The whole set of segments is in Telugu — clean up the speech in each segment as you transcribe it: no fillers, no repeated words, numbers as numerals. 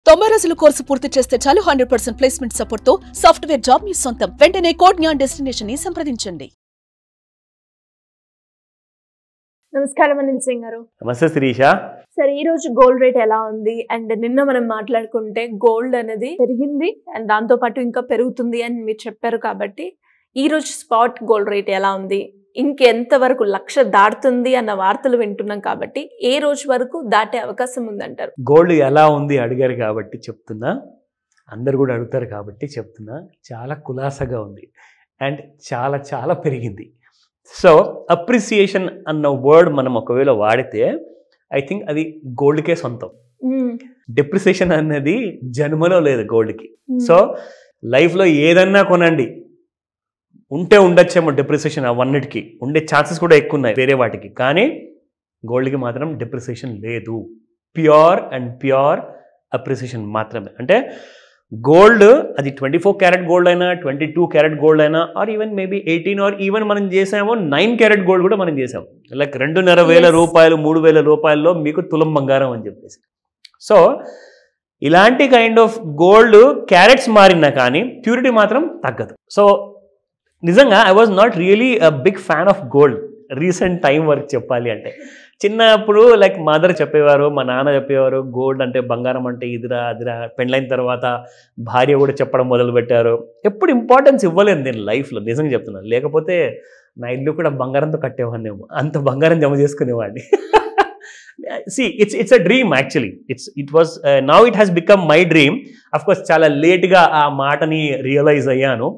90 రోజుల కోర్సు పూర్తి చేస్తే చాలు 100% ప్లేస్మెంట్ సపోర్ట్ తో సాఫ్ట్వేర్ జాబ్ మీ సొంతం. వెంటనే కోడ్ జ్ఞాన్ డెస్టినేషన్ ని సంప్రదించండి. నమస్కారం అనిల్ సింగ్ గారు. నమస్తే శిరీష. సరే, ఈ రోజు గోల్డ్ రేట్ ఎలా ఉంది? అండ్ నిన్న మనం మాట్లాడుకుంటే గోల్డ్ అనేది పెరిగింది అండ్ దాంతో పాటు ఇంకా పెరుగుతుంది అని మీరు చెప్పారు. కాబట్టి ఈ రోజు స్పాట్ గోల్డ్ రేట్ ఎలా ఉంది? ఇంకెంత వరకు 1,00,000 దాటుతుంది అన్న వార్తలు వింటున్నాం. కాబట్టి ఏ రోజు వరకు దాటే అవకాశం ఉందంటారు? గోల్డ్ ఎలా ఉంది అడిగారు కాబట్టి చెప్తున్నా, అందరు కూడా అడుగుతారు కాబట్టి చెప్తున్నా. చాలా కులాసగా ఉంది అండ్ చాలా చాలా పెరిగింది. సో అప్రిసియేషన్ అన్న వర్డ్ మనం ఒకవేళ వాడితే ఐ థింక్ అది గోల్డ్కే సొంతం. డిప్రిసియేషన్ అనేది జన్మలో లేదు గోల్డ్కి. సో లైఫ్లో ఏదన్నా కొనండి, ఉంటే ఉండొచ్చేమో డిప్రిసియేషన్, అవన్నిటికీ ఉండే ఛాన్సెస్ కూడా ఎక్కువ ఉన్నాయి వేరే వాటికి, కానీ గోల్డ్కి మాత్రం డిప్రిసియేషన్ లేదు. ప్యూర్ అప్రిసియేషన్ మాత్రమే. అంటే గోల్డ్ అది 24 క్యారెట్ గోల్డ్ అయినా 22 క్యారెట్ గోల్డ్ అయినా or even maybe 18 or even మనం చేసామో 9 క్యారెట్ గోల్డ్ కూడా మనం చేసాం. లైక్ 2,500 రూపాయలు 3,000 రూపాయల్లో మీకు తులం బంగారం అని చెప్పేసి. సో ఇలాంటి కైండ్ ఆఫ్ గోల్డ్ క్యారెట్స్ మారినా కానీ ప్యూరిటీ మాత్రం తగ్గదు. సో నిజంగా I was not really a big fan of gold recent time వరకు చెప్పాలి అంటే. చిన్నప్పుడు లైక్ మదర్ చెప్పేవారు, మా నాన్న చెప్పేవారు గోల్డ్ అంటే బంగారం అంటే ఇదిరా అదిరా. పెళ్ళైన తర్వాత భార్య కూడా చెప్పడం మొదలుపెట్టారు. ఎప్పుడు ఇంపార్టెన్స్ ఇవ్వలేదు నేను లైఫ్లో, నిజంగా చెప్తున్నాను. లేకపోతే నా ఇల్లు కూడా బంగారంతో కట్టేవాడినేమో, అంత బంగారం జమ చేసుకునేవాడిని. it's a dream actually. It was now it has become my dream. Of course చాలా లేట్గా ఆ మాటని రియలైజ్ అయ్యాను.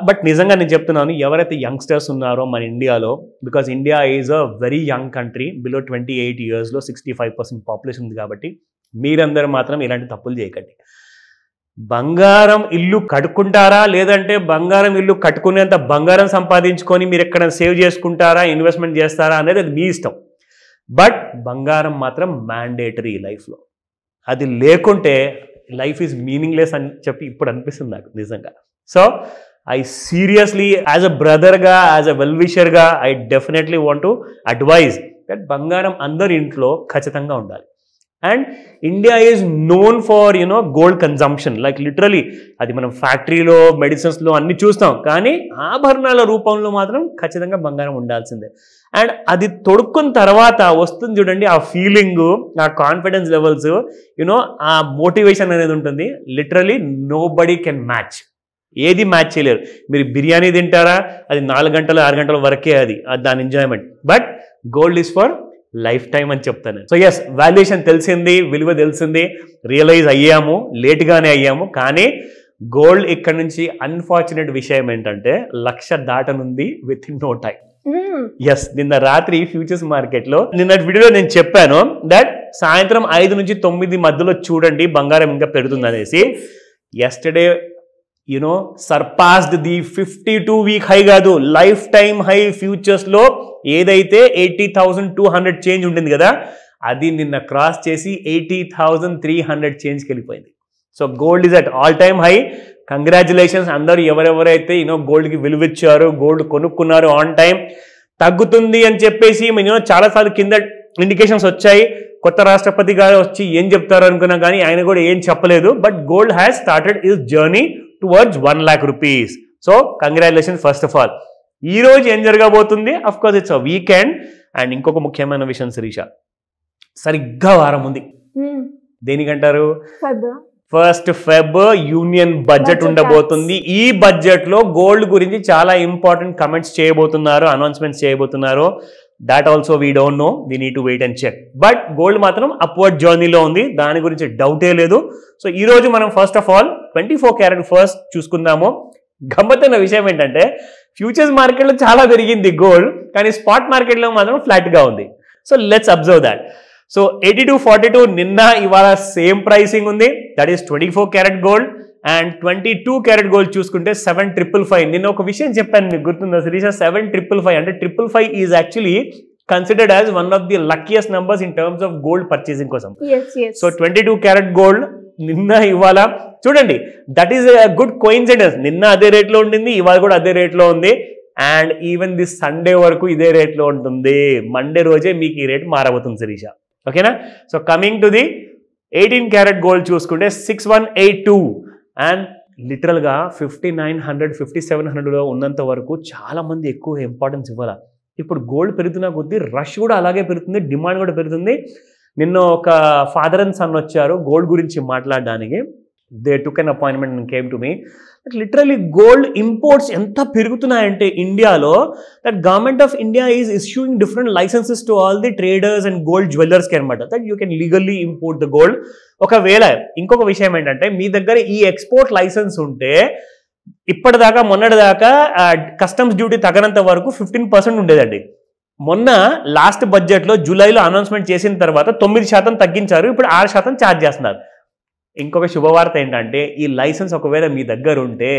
బట్ నిజంగా నేను చెప్తున్నాను, ఎవరైతే యంగ్స్టర్స్ ఉన్నారో మన ఇండియాలో, because India is a very young country, below 28 ఇయర్స్లో 65% పాపులేషన్ ఉంది. కాబట్టి మీరందరూ మాత్రం ఇలాంటి తప్పులు చేయకండి. బంగారం ఇల్లు కట్టుకుంటారా, లేదంటే బంగారం ఇల్లు కట్టుకునేంత బంగారం సంపాదించుకొని మీరు ఎక్కడ సేవ్ చేసుకుంటారా, ఇన్వెస్ట్మెంట్ చేస్తారా అనేది అది మీ ఇష్టం. బట్ బంగారం మాత్రం మ్యాండేటరీ లైఫ్లో. అది లేకుంటే లైఫ్ ఈజ్ మీనింగ్లెస్ అని చెప్పి ఇప్పుడు అనిపిస్తుంది నాకు నిజంగా. So I seriously, as a brother ga, as a well-wisher ga, I definitely want to advise that బంగారం అందరి ఇంట్లో ఖచ్చితంగా ఉండాలి. And India is known for gold consumption. Like literally అది మనం ఫ్యాక్టరీలో మెడిసిన్స్లో అన్ని చూస్తాం, కానీ ఆభరణాల రూపంలో మాత్రం ఖచ్చితంగా బంగారం ఉండాల్సిందే. అండ్ అది తొడుక్కున్న తర్వాత వస్తుంది చూడండి ఆ ఫీలింగ్, ఆ కాన్ఫిడెన్స్ లెవెల్స్, ఆ మోటివేషన్ అనేది ఉంటుంది. Literally nobody can match. ఏది మ్యాచ్ చేయలేరు. మీరు బిర్యానీ తింటారా, అది 4 గంటలు 6 గంటల వరకే అది దాని enjoyment. But gold is for life time అని చెప్తాను. సో ఎస్, వాల్యుయేషన్ తెలిసింది, విలువ తెలిసింది, రియలైజ్ అయ్యాము, లేట్గానే అయ్యాము. కానీ గోల్డ్ ఇక్కడ నుంచి అన్ఫార్చునేట్ విషయం ఏంటంటే 1,00,000 దాటనుంది within no time. Yes, నిన్న రాత్రి ఫ్యూచర్స్ మార్కెట్లో నిన్నటి వీడియోలో నేను చెప్పాను దట్ సాయంత్రం 5 నుంచి 9 మధ్యలో చూడండి బంగారం ఇంకా పెరుగుతుంది అనేసి. Yesterday surpassed the 52-week high కాదు, లైఫ్ టైమ్ హై ఫ్యూచర్స్లో ఏదైతే 80,200 చేంజ్ ఉంటుంది కదా, అది నిన్న క్రాస్ చేసి 80,300 చేంజ్కి వెళ్ళిపోయింది. So gold is at all time high. Congratulations అందరూ ఎవరెవరైతే గోల్డ్కి విలువిచ్చారు, గోల్డ్ కొనుక్కున్నారు ఆన్ టైం. తగ్గుతుంది అని చెప్పేసి చాలాసార్లు కింద ఇండికేషన్స్ వచ్చాయి. కొత్త రాష్ట్రపతి గారు వచ్చి ఏం చెప్తారు అనుకున్నా కానీ ఆయన కూడా ఏం చెప్పలేదు. But gold has started is journey towards 1,00,000 rupees. So congratulations first of all. ఈ రోజు ఏం జరగబోతుంది? Of course it's a weekend. And ఇంకొక ముఖ్యమైన విషయం శిరీష, సరిగ్గా వారం ఉంది. దేనికంటారు? 1st Feb యూనియన్ బడ్జెట్ ఉండబోతుంది. ఈ బడ్జెట్ లో గోల్డ్ గురించి చాలా ఇంపార్టెంట్ కమెంట్స్ చేయబోతున్నారు, అనౌన్స్మెంట్స్ చేయబోతున్నారు. That also we don't know, we need to wait and check. But gold మాత్రం అప్వర్డ్ జర్నీలో ఉంది, దాని గురించి డౌటే లేదు. సో ఈ రోజు మనం first of all 24 carat first చూసుకుందాము. గమ్మత్తైన విషయం ఏంటంటే ఫ్యూచర్స్ మార్కెట్లో చాలా పెరిగింది గోల్డ్, కానీ స్పాట్ మార్కెట్లో మాత్రం ఫ్లాట్గా ఉంది. So let's observe that. So 82.42 నిన్న, ఇవాళ సేమ్ ప్రైసింగ్ ఉంది. That is 24 carat gold. And 22 carat gold చూసుకుంటే 7,555. నిన్న ఒక విషయం చెప్పాను, మీకు గుర్తుందా శిరీష? 7,555 అంటే 555 is actually considered as one of the luckiest numbers in terms of gold purchasing కోసం. సో 22 క్యారెట్ గోల్డ్ నిన్న ఇవాళ చూడండి, that is a good coincidence. నిన్న అదే రేట్లో ఉండింది, ఇవాళ కూడా అదే రేట్లో ఉంది. అండ్ ఈవెన్ దిస్ సండే వరకు ఇదే రేట్లో ఉంటుంది. మండే రోజే మీకు ఈ రేట్ మారబోతుంది శిరీష. ఓకేనా? So coming to the 18 carat gold చూసుకుంటే 6182 అండ్ లిటరల్గా 5900 5700లో ఉన్నంత వరకు చాలామంది ఎక్కువ ఇంపార్టెన్స్ ఇవ్వాలి. ఇప్పుడు గోల్డ్ పెరుగుతున్న కొద్దీ రష్ కూడా అలాగే పెరుగుతుంది, డిమాండ్ కూడా పెరుగుతుంది. నిన్న ఒక ఫాదర్ అండ్ సన్ వచ్చారు గోల్డ్ గురించి మాట్లాడడానికి. They took an appointment and came to me. Literally gold imports ఎంత పెరుగుతున్నాయంటే ఇండియాలో, that government of India is issuing different licenses to all the traders and gold జ్యువెలర్స్కి అనమాట, that you can legally import the gold. ఒకవేళ ఇంకొక విషయం ఏంటంటే మీ దగ్గర ఈ ఎక్స్పోర్ట్ లైసెన్స్ ఉంటే ఇప్పటిదాకా మొన్నటిదాకా కస్టమ్స్ డ్యూటీ తగనంత వరకు 15% ఉండేదండి. మొన్న లాస్ట్ బడ్జెట్లో జూలైలో అనౌన్స్మెంట్ చేసిన తర్వాత 9% తగ్గించారు, ఇప్పుడు 6% ఛార్జ్ చేస్తున్నారు. ఇంకొక శుభవార్త ఏంటంటే ఈ లైసెన్స్ ఒకవేళ మీ దగ్గర ఉంటే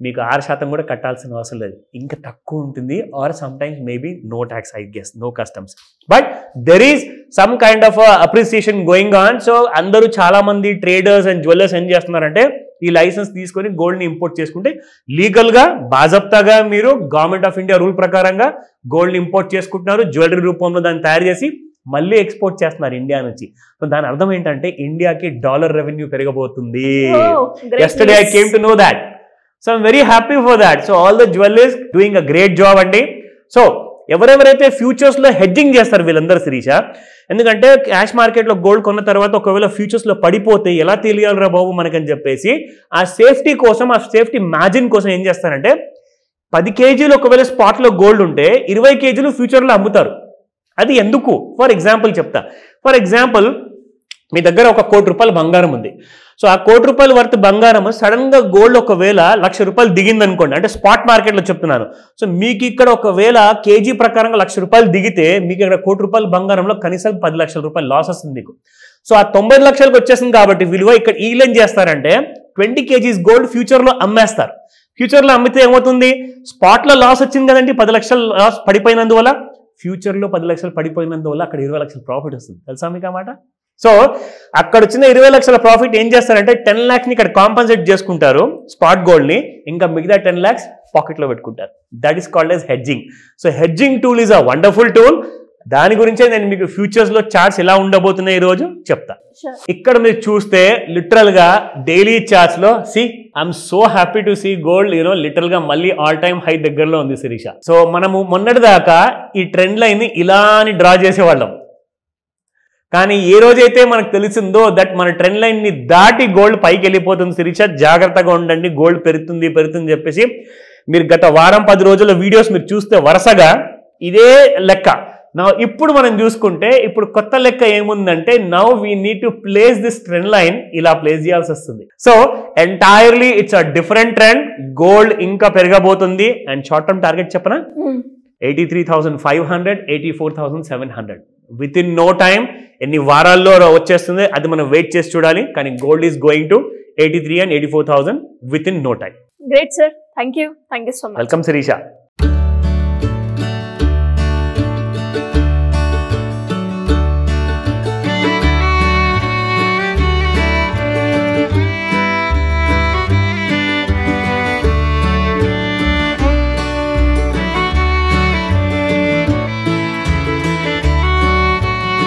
మీకు 6% కూడా కట్టాల్సిన అవసరం లేదు, ఇంకా తక్కువ ఉంటుంది. Or sometimes maybe no tax, I guess no customs, but there is some kind of appreciation going on. So అందరూ చాలా మంది ట్రేడర్స్ అండ్ జ్యువెలర్స్ ఏం చేస్తున్నారంటే ఈ లైసెన్స్ తీసుకొని గోల్డ్ని ఇంపోర్ట్ చేసుకుంటే లీగల్గా బాజప్తాగా మీరు గవర్నమెంట్ ఆఫ్ ఇండియా రూల్ ప్రకారంగా గోల్డ్ని ఇంపోర్ట్ చేసుకుంటున్నారు, జ్యువెలరీ రూపంలో దాన్ని తయారు చేసి మళ్ళీ ఎక్స్పోర్ట్ చేస్తున్నారు ఇండియా నుంచి. సో దాని అర్థం ఏంటంటే ఇండియాకి డాలర్ రెవెన్యూ పెరగబోతుంది. Yesterday I came to know that. So I'm very happy for that. So all the jewelers doing a great job అండి. సో ఎవరెవరైతే ఫ్యూచర్స్లో హెడ్జింగ్ చేస్తారు వీళ్ళందరూ శిరీష, ఎందుకంటే క్యాష్ మార్కెట్లో గోల్డ్ కొన్న తర్వాత ఒకవేళ ఫ్యూచర్స్లో పడిపోతే ఎలా తెలియాలరా బాబు మనకని చెప్పేసి ఆ సేఫ్టీ కోసం, ఆ సేఫ్టీ మార్జిన్ కోసం ఏం చేస్తారంటే 10 కేజీలు ఒకవేళ స్పాట్లో గోల్డ్ ఉంటే 20 కేజీలు ఫ్యూచర్లో అమ్ముతారు. అది ఎందుకు? ఫర్ ఎగ్జాంపుల్ చెప్తా. ఫర్ ఎగ్జాంపుల్ మీ దగ్గర ఒక 1 కోటి రూపాయల బంగారం ఉంది. సో ఆ 1 కోటి రూపాయల వర్త్ బంగారం సడన్గా గోల్డ్ ఒకవేళ 1,00,000 రూపాయలు దిగింది అనుకోండి, అంటే స్పాట్ మార్కెట్లో చెప్తున్నాను. సో మీకు ఇక్కడ ఒకవేళ కేజీ ప్రకారంగా 1,00,000 రూపాయలు దిగితే మీకు ఇక్కడ 1 కోటి రూపాయల బంగారంలో కనీసం 10 లక్షల రూపాయలు లాస్ వస్తుంది మీకు. సో ఆ 90 లక్షలకు వచ్చేసింది కాబట్టి విలువ ఇక్కడ వీళ్ళేం చేస్తారంటే 20 కేజీస్ గోల్డ్ ఫ్యూచర్లో అమ్మేస్తారు. ఫ్యూచర్లో అమ్మితే ఏమవుతుంది, స్పాట్లో లాస్ వచ్చింది కదండి, 10 లక్షలు లాస్ పడిపోయినందువల్ల, ఫ్యూచర్లో 10 లక్షలు పడిపోయినందువల్ల అక్కడ 20 లక్షల ప్రాఫిట్ వస్తుంది. తెలుసా మీకు అన్నమాట? సో అక్కడ వచ్చిన 20 లక్షల ప్రాఫిట్ ఏం చేస్తారంటే 10 lakhsని ఇక్కడ కాంపన్సేట్ చేసుకుంటారు స్పాట్ గోల్డ్ని, ఇంకా మిగతా 10 lakhs పాకెట్లో పెట్టుకుంటారు. That is called as hedging. So hedging tool is a wonderful tool. దాని గురించే నేను మీకు ఫ్యూచర్స్లో చార్ట్స్ ఎలా ఉండబోతున్నాయి ఈరోజు చెప్తా. ఇక్కడ మీరు చూస్తే లిటరల్గా డైలీ చార్ట్స్లో I'm so happy to see gold లిటరల్గా మళ్ళీ ఆల్ టైమ్ హై దగ్గరలో ఉంది శిరీష. సో మనము మొన్నటిదాకా ఈ ట్రెండ్ లైన్ని ఇలా అని డ్రా చేసేవాళ్ళం, కానీ ఏ రోజైతే మనకు తెలిసిందో దట్ మన ట్రెండ్ లైన్ని దాటి గోల్డ్ పైకి వెళ్ళిపోతుంది శిరీష, జాగ్రత్తగా ఉండండి, గోల్డ్ పెరుగుతుంది చెప్పేసి మీరు గత వారం 10 రోజుల వీడియోస్ మీరు చూస్తే వరుసగా ఇదే లెక్క. నా ఇప్పుడు మనం చూసుకుంటే ఇప్పుడు కొత్త లెక్క ఏముందంటే now we need to place this trend line, ఇలా ప్లేస్ చేయాల్సి వస్తుంది. So entirely it's a different trend. Gold ఇంకా పెరగబోతుంది. అండ్ షార్ట్ టర్మ్ టార్గెట్ చెప్పనా, 83,500 84,700 విత్ ఇన్ నో టైమ్. ఎన్ని వారాల్లో వచ్చేస్తుంది అది మనం వెయిట్ చేసి చూడాలి, కానీ gold is going to 83 and 84,000 within no time. Great sir, thank you so much. Welcome Sirisha.